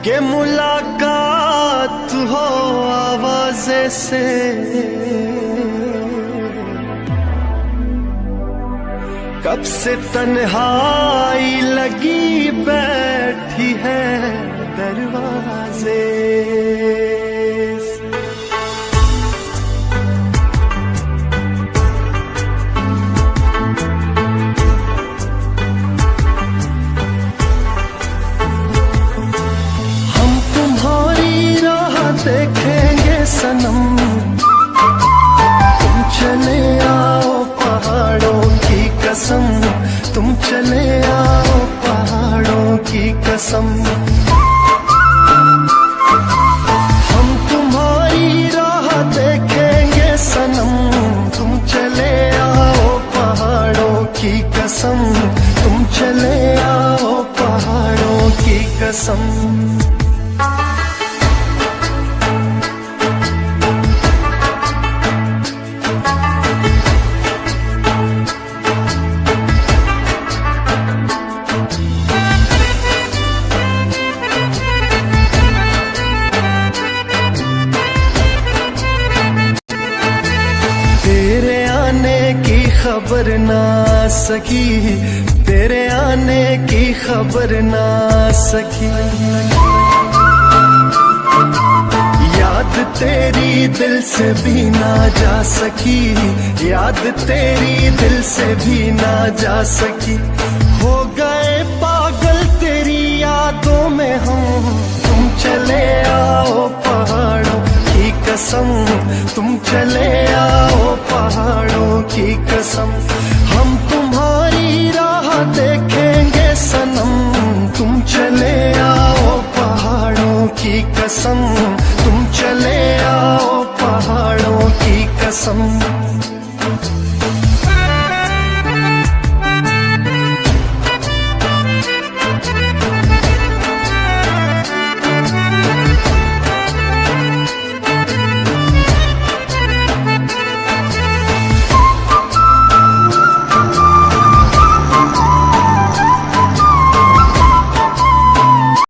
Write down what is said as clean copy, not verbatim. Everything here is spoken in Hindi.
के मुलाकात हो आवाज़े से, कब से तन्हाई लगी बैठी है दरवाजे। हम तुम्हारी राह देखेंगे सनम, तुम चले आओ पहाड़ों की कसम, तुम चले आओ पहाड़ों की कसम। हम तुम्हारी राह देखेंगे सनम, तुम चले आओ पहाड़ों की कसम, तुम चले आओ पहाड़ों की कसम। तेरे आने की खबर ना सकी, तेरे आने की खबर ना सकी, याद तेरी दिल से भी ना जा सकी, याद तेरी दिल से भी ना जा सकी। हो गए पागल तेरी यादों में हम, तुम चले आओ पहाड़ों की कसम, तुम चले आओ पहाड़ों की कसम। हम तुम्हारी राह देखेंगे सनम, तुम चले आओ पहाड़ों की कसम, तुम चले आओ पहाड़ों की कसम।